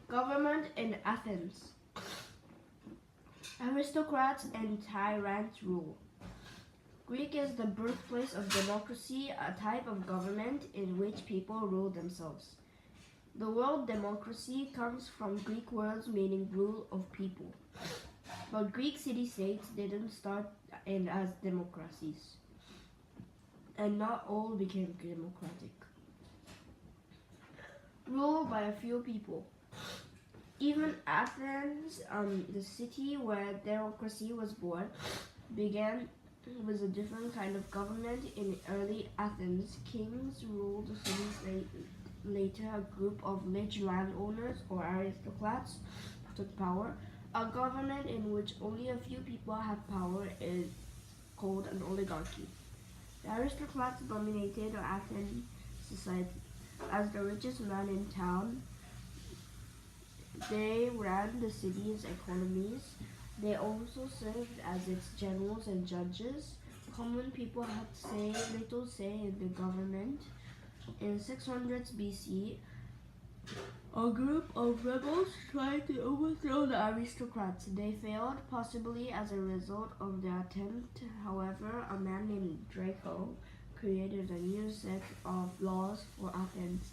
Government in Athens. Aristocrats and tyrants rule. Greek is the birthplace of democracy, a type of government in which people rule themselves. The word democracy comes from Greek words meaning rule of people. But Greek city-states didn't start in as democracies, and not all became democratic. Rule by a few people. Even Athens, the city where democracy was born, began with a different kind of government. In early Athens, kings ruled the cities. Later, a group of rich landowners or aristocrats took power. A government in which only a few people have power is called an oligarchy. The aristocrats dominated Athens society. As the richest man in town, they ran the city's economies. They also served as its generals and judges. Common people had little say in the government. In 600s BC, a group of rebels tried to overthrow the aristocrats. They failed, possibly as a result of their attempt. However, a man named Draco created a new set of laws for Athens.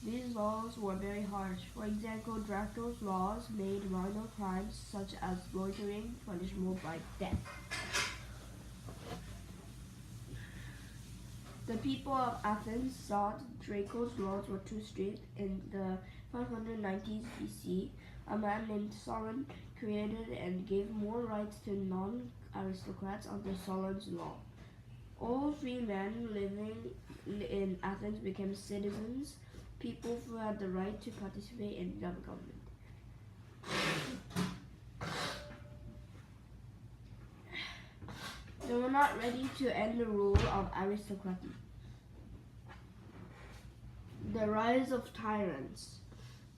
These laws were very harsh. For example, Draco's laws made minor crimes such as loitering punishable by death. The people of Athens thought Draco's laws were too strict. In the 590s BC, a man named Solon created and gave more rights to non-aristocrats under Solon's law. All free men living in Athens became citizens, people who had the right to participate in the government. They were not ready to end the rule of aristocracy. The rise of tyrants.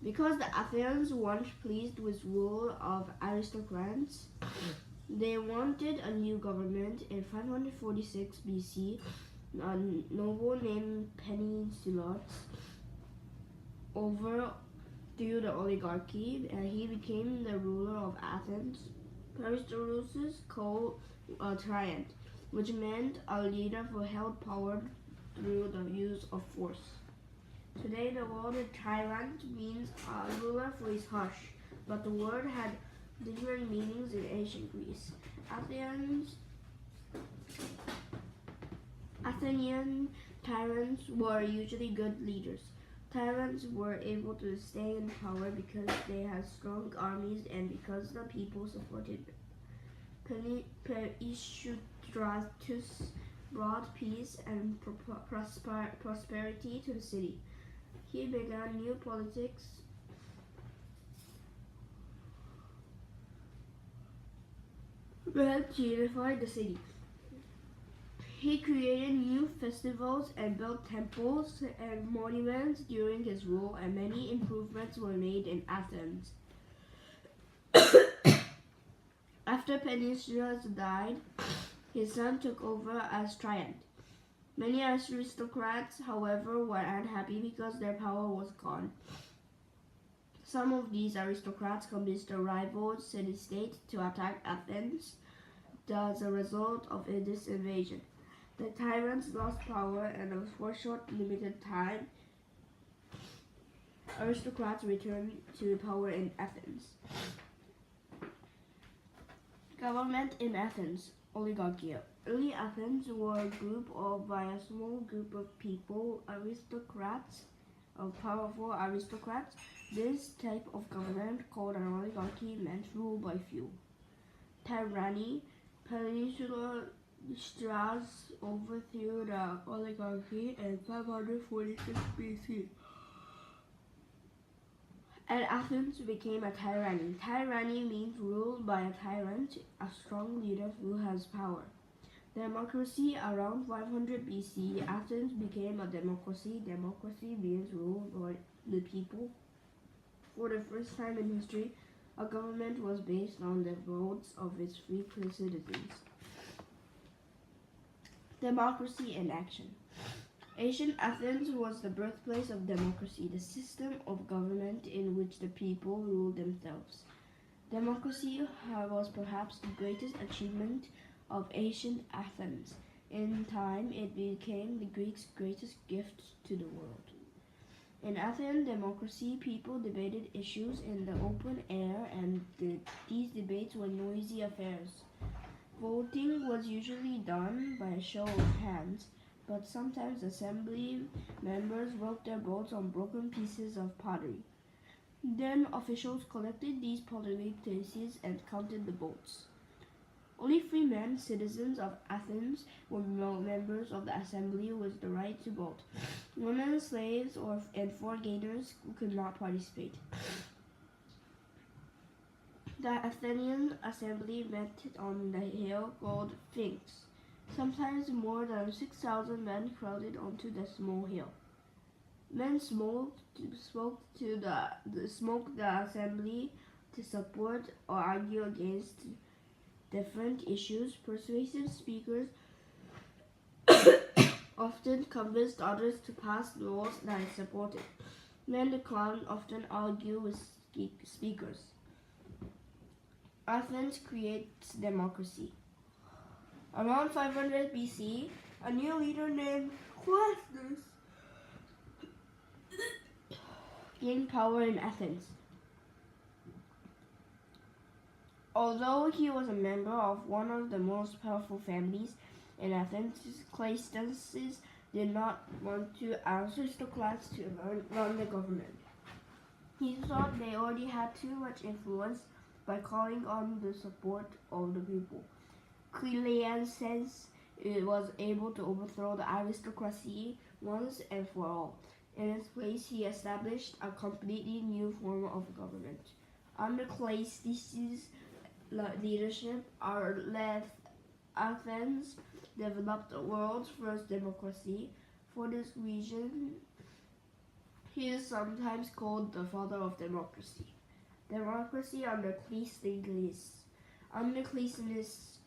Because the Athenians weren't pleased with rule of aristocrats, they wanted a new government. In 546 BC, a noble named Penesilots overthrew the oligarchy, and he became the ruler of Athens. Aristobulus called a tyrant, which meant a leader who held power through the use of force. Today, the word tyrant means a ruler who is harsh, but the word had different meanings in ancient Greece. Athenian tyrants were usually good leaders. Tyrants were able to stay in power because they had strong armies and because the people supported them. Peisistratus brought peace and prosperity to the city. He began new politics that unified the city. He created new festivals and built temples and monuments during his rule, and many improvements were made in Athens. After Peisistratus died, his son took over as tyrant. Many aristocrats, however, were unhappy because their power was gone. Some of these aristocrats convinced a rival city-state to attack Athens as a result of this invasion. The tyrants lost power, and for a short, limited time, aristocrats returned to power in Athens. Government in Athens. Oligarchy. Early Athens were grouped by a small group of people, aristocrats, of powerful aristocrats. This type of government, called an oligarchy, meant rule by few. Tyranny. Peisistratus overthrew the oligarchy in 546 BC. And Athens became a tyranny. Tyranny means ruled by a tyrant, a strong leader who has power. Democracy. Around 500 BC, Athens became a democracy. Democracy means ruled by the people. For the first time in history, a government was based on the votes of its free citizens. Democracy in action. Ancient Athens was the birthplace of democracy, the system of government in which which the people ruled themselves. Democracy was perhaps the greatest achievement of ancient Athens. In time, it became the Greeks' greatest gift to the world. In Athens democracy, people debated issues in the open air, and these debates were noisy affairs. Voting was usually done by a show of hands, but sometimes assembly members wrote their votes on broken pieces of pottery. Then officials collected these pottery pieces and counted the votes. Only free men, citizens of Athens, were members of the assembly with the right to vote. Women, slaves, and foreigners could not participate. The Athenian assembly met on the hill called Sphinx. Sometimes more than 6,000 men crowded onto the small hill. Men smoked the assembly to support or argue against different issues. Persuasive speakers often convinced others to pass laws that it supported. Men declined often argue with speakers. Athens creates democracy. Around 500 BC, a new leader named Cleisthenes gained power in Athens. Although he was a member of one of the most powerful families in Athens, Cleisthenes did not want to aristocrats to run the government. He thought they already had too much influence by calling on the support of the people. Cleisthenes was able to overthrow the aristocracy once and for all. In its place, he established a completely new form of government. Under Cleisthenes' leadership, Athens developed the world's first democracy. For this reason, he is sometimes called the father of democracy. Democracy under Cleisthenes. Under Cleisthenes,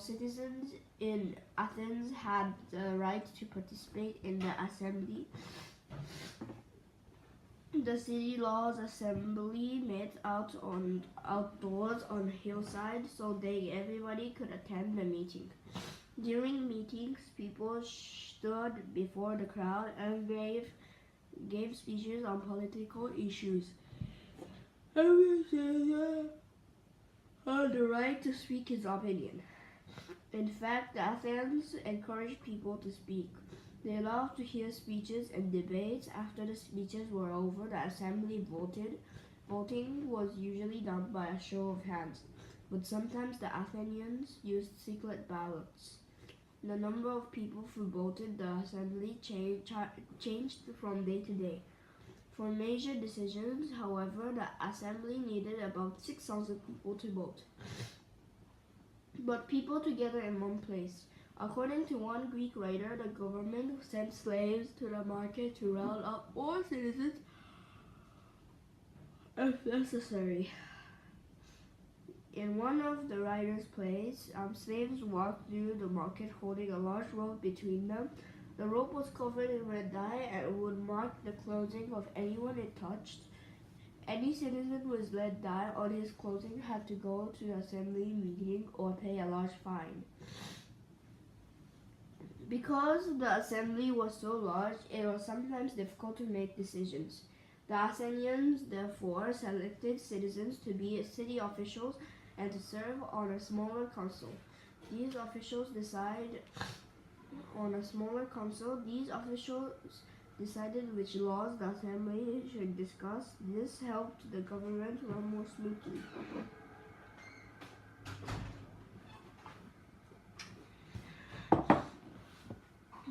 citizens in Athens had the right to participate in the assembly. The city laws assembly met outdoors on a hillside so everybody could attend the meeting. During meetings, people stood before the crowd and gave speeches on political issues. Every citizen had the right to speak his opinion. In fact, Athens encouraged people to speak. They loved to hear speeches and debates. After the speeches were over, the assembly voted. Voting was usually done by a show of hands, but sometimes the Athenians used secret ballots. The number of people who voted the assembly changed from day to day. For major decisions, however, the assembly needed about 6,000 people to vote. But people together in one place. According to one Greek writer, the government sent slaves to the market to round up all citizens if necessary. In one of the writer's plays, slaves walked through the market holding a large rope between them. The rope was covered in red dye and would mark the clothing of anyone it touched. Any citizen with red dye on his clothing had to go to the assembly meeting or pay a large fine. Because the assembly was so large, it was sometimes difficult to make decisions. The Athenians therefore selected citizens to be city officials and to serve on a smaller council. These officials decided which laws the assembly should discuss. This helped the government run more smoothly.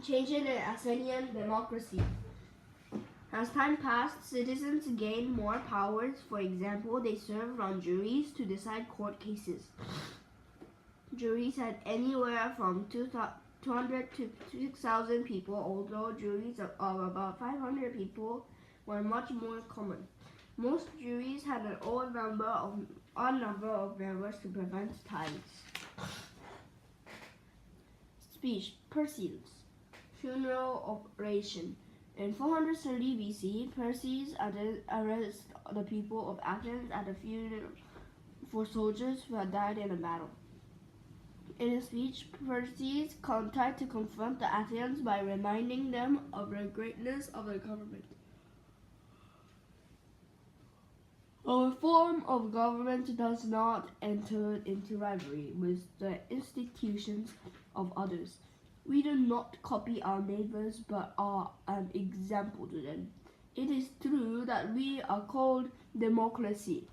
Change in Athenian democracy. As time passed, citizens gained more powers. For example, they served on juries to decide court cases. Juries had anywhere from 200 to 6,000 people, although juries of about 500 people were much more common. Most juries had an odd number of members to prevent ties. Speech proceedings. Funeral oration. In 430 BC, Perses arrested the people of Athens at a funeral for soldiers who had died in a battle. In a speech, Perses tried to confront the Athenians by reminding them of the greatness of their government. Our form of government does not enter into rivalry with the institutions of others. We do not copy our neighbors but are an example to them. It is true that we are called democracy,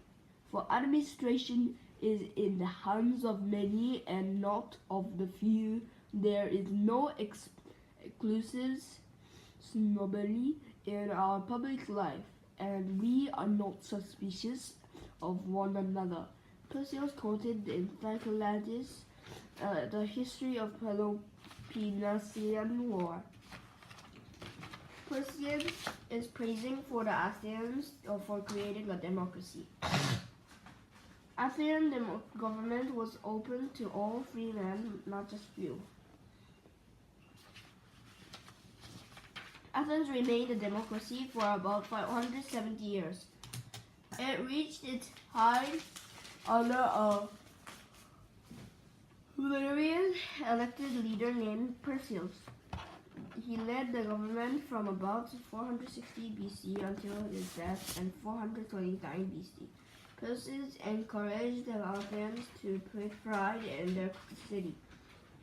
for administration is in the hands of many and not of the few. There is no exclusive snobbery in our public life, and we are not suspicious of one another. Perseus quoted in Thucydides the history of Peloponnesian War. Perseus is praising for the Athenians for creating a democracy. Athenian government was open to all free men, not just few. Athens remained a democracy for about 570 years. It reached its height under a Valerian elected leader named Perseus. He led the government from about 460 BC until his death in 429 BC. Perseus encouraged the Athenians to take pride in their city.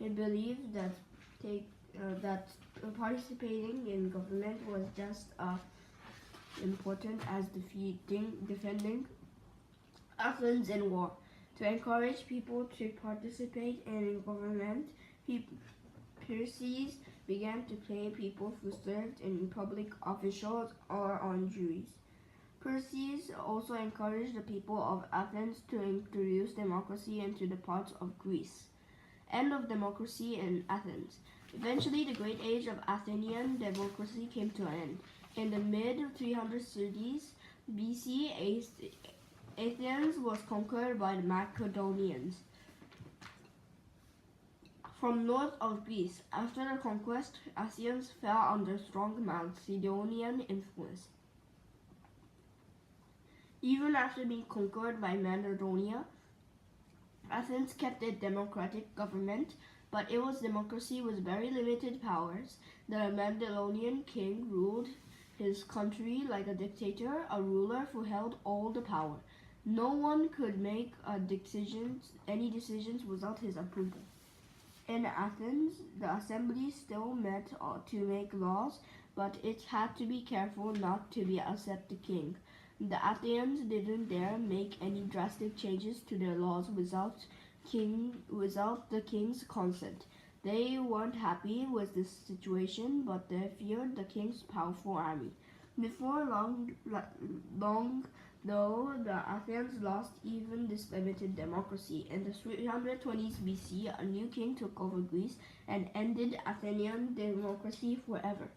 He believed that participating in government was just as important as defending Athens in war. To encourage people to participate in government, Perseus began to pay people who served in public officials or on juries. Perseus also encouraged the people of Athens to introduce democracy into the parts of Greece. End of democracy in Athens. Eventually, the great age of Athenian democracy came to an end. In the mid-330s BC, Athens was conquered by the Macedonians from north of Greece. After the conquest, Athens fell under strong Macedonian influence. Even after being conquered by Macedonia, Athens kept a democratic government, but it was democracy with very limited powers. The Macedonian king ruled his country like a dictator, a ruler who held all the power. No one could make any decisions without his approval. In Athens, the assembly still met to make laws, but it had to be careful not to upset the king. The Athenians didn't dare make any drastic changes to their laws without the king's consent. They weren't happy with this situation, but they feared the king's powerful army. Before long though, the Athenians lost even this limited democracy. In the 320s BC, a new king took over Greece and ended Athenian democracy forever.